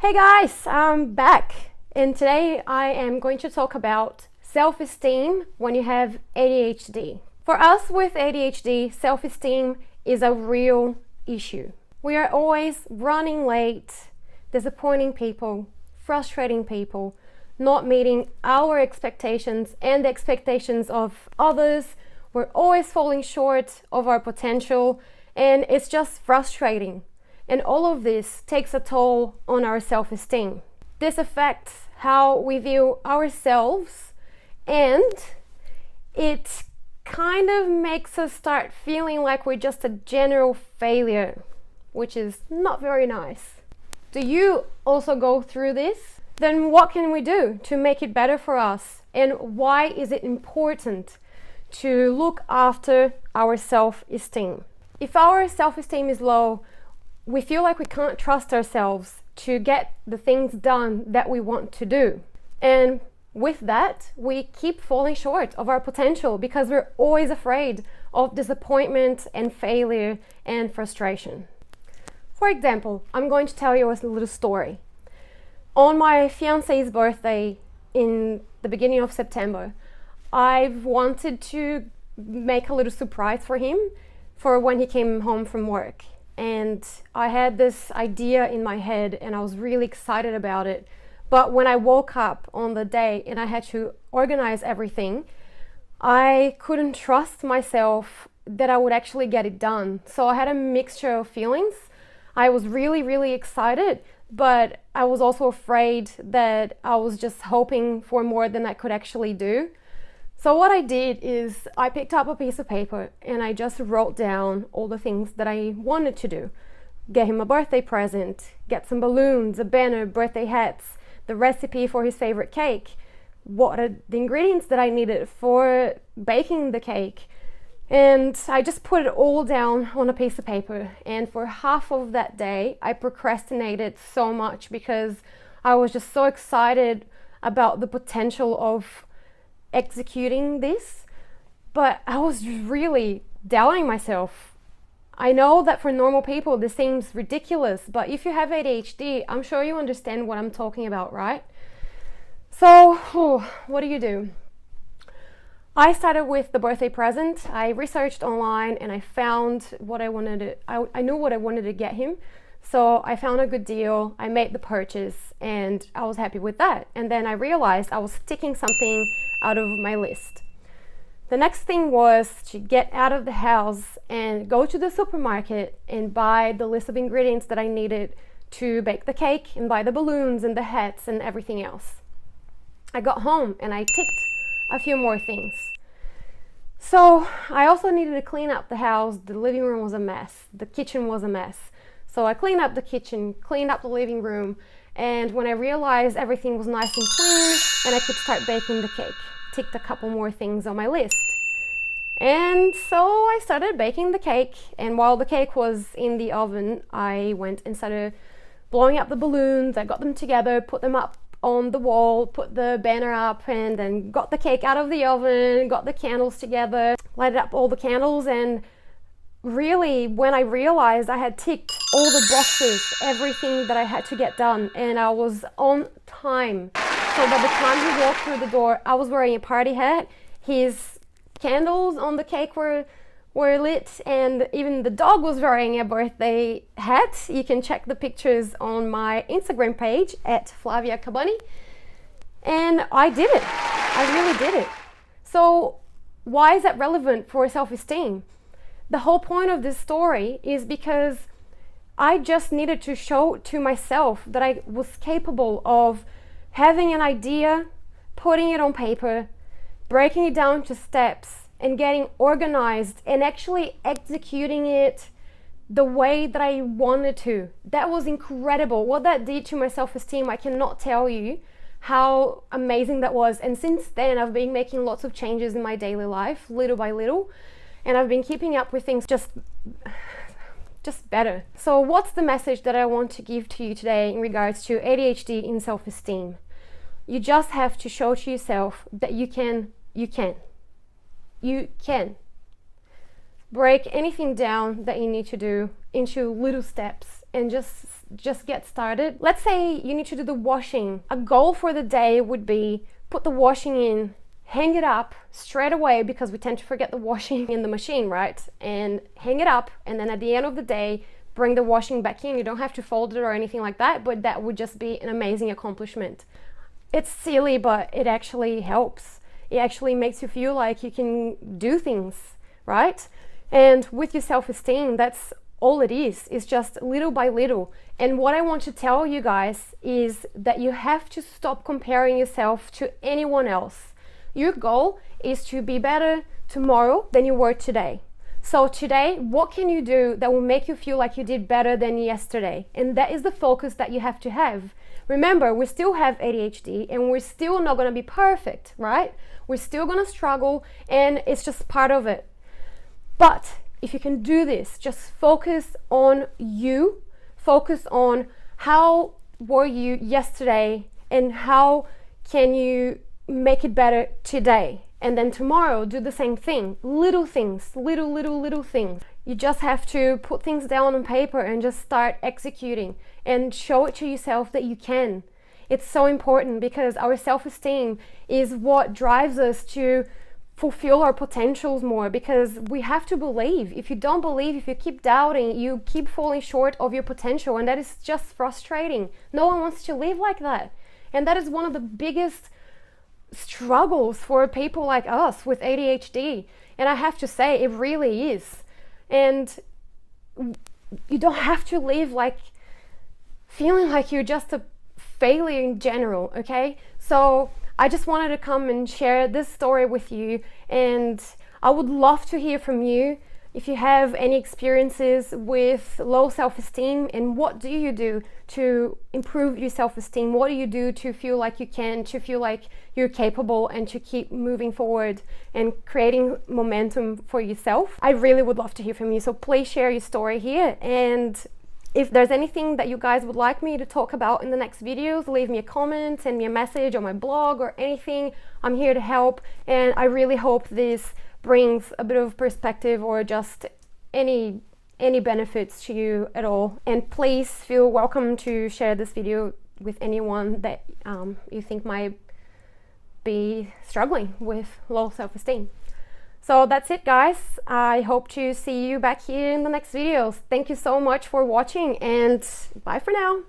Hey guys, I'm back, and today I am going to talk about self-esteem when you have ADHD. For us with ADHD, self-esteem is a real issue. We are always running late, disappointing people, frustrating people, not meeting our expectations and the expectations of others. We're always falling short of our potential, and it's just frustrating. And all of this takes a toll on our self-esteem. This affects how we view ourselves, and it kind of makes us start feeling like we're just a general failure, which is not very nice. Do you also go through this? Then what can we do to make it better for us? And why is it important to look after our self-esteem? If our self-esteem is low, we feel like we can't trust ourselves to get the things done that we want to do. And with that, we keep falling short of our potential because we're always afraid of disappointment and failure and frustration. For example, I'm going to tell you a little story. On my fiance's birthday in the beginning of September, I've wanted to make a little surprise for him for when he came home from work. And I had this idea in my head and I was really excited about it. But when I woke up on the day and I had to organize everything, I couldn't trust myself that I would actually get it done. So I had a mixture of feelings. I was really, really excited, but I was also afraid that I was just hoping for more than I could actually do. So what I did is I picked up a piece of paper and I just wrote down all the things that I wanted to do. Get him a birthday present, get some balloons, a banner, birthday hats, the recipe for his favorite cake, what are the ingredients that I needed for baking the cake. And I just put it all down on a piece of paper. And for half of that day, I procrastinated so much because I was just so excited about the potential of executing this, but I was really doubting myself. I know that for normal people this seems ridiculous, but if you have ADHD, I'm sure you understand what I'm talking about, right? So, what do? I started with the birthday present. I researched online and I found what I wanted to, I knew what I wanted to get him. So I found a good deal, I made the purchase, and I was happy with that. And then I realized I was ticking something out of my list. The next thing was to get out of the house and go to the supermarket and buy the list of ingredients that I needed to bake the cake and buy the balloons and the hats and everything else. I got home and I ticked a few more things. So I also needed to clean up the house. The living room was a mess. The kitchen was a mess. So I cleaned up the kitchen, cleaned up the living room, and when I realized everything was nice and clean and I could start baking the cake, ticked a couple more things on my list. And so I started baking the cake, and while the cake was in the oven, I went and started blowing up the balloons. I got them together, put them up on the wall, put the banner up, and then got the cake out of the oven, got the candles together, lighted up all the candles, and really, when I realized I had ticked all the boxes, everything that I had to get done, and I was on time. So by the time he walked through the door, I was wearing a party hat, his candles on the cake were lit, and even the dog was wearing a birthday hat. You can check the pictures on my Instagram page at Flavia Cabani. And I did it. I really did it. So why is that relevant for self-esteem? The whole point of this story is because I just needed to show to myself that I was capable of having an idea, putting it on paper, breaking it down to steps, and getting organized and actually executing it the way that I wanted to. That was incredible. What that did to my self-esteem, I cannot tell you how amazing that was. And since then, I've been making lots of changes in my daily life, little by little. And I've been keeping up with things just better. So what's the message that I want to give to you today in regards to ADHD in self-esteem? You just have to show to yourself that you can. Break anything down that you need to do into little steps and just just get started. Let's say you need to do the washing. A goal for the day would be put the washing in, hang it up straight away, because we tend to forget the washing in the machine, right? And hang it up, and then at the end of the day, bring the washing back in. You don't have to fold it or anything like that, but that would just be an amazing accomplishment. It's silly, but it actually helps. It actually makes you feel like you can do things, right? And with your self-esteem, that's all it is. It's just little by little. And what I want to tell you guys is that you have to stop comparing yourself to anyone else. Your goal is to be better tomorrow than you were today. So today, what can you do that will make you feel like you did better than yesterday? And that is the focus that you have to have. Remember, we still have ADHD and we're still not going to be perfect, right? We're still going to struggle, and it's just part of it. But if you can do this, just focus on you, focus on how were you yesterday and how can you make it better today. And then tomorrow, do the same thing. Little things, little things. You just have to put things down on paper and just start executing and show it to yourself that you can. It's so important, because our self-esteem is what drives us to fulfill our potentials more, because we have to believe. If you don't believe, if you keep doubting, you keep falling short of your potential, and that is just frustrating. No one wants to live like that. And that is one of the biggest struggles for people like us with ADHD, and I have to say it really is. And you don't have to live like feeling like you're just a failure in general, okay? So I just wanted to come and share this story with you, and I would love to hear from you if you have any experiences with low self-esteem, and what do you do to improve your self-esteem? What do you do to feel like you can, to feel like you're capable, and to keep moving forward and creating momentum for yourself? I really would love to hear from you, so please share your story here. And if there's anything that you guys would like me to talk about in the next videos, leave me a comment, send me a message on my blog or anything. I'm here to help, and I really hope this brings a bit of perspective or just any benefits to you at all. And please feel welcome to share this video with anyone that you think might be struggling with low self-esteem. So that's it, guys. I hope to see you back here in the next videos. Thank you so much for watching, and bye for now.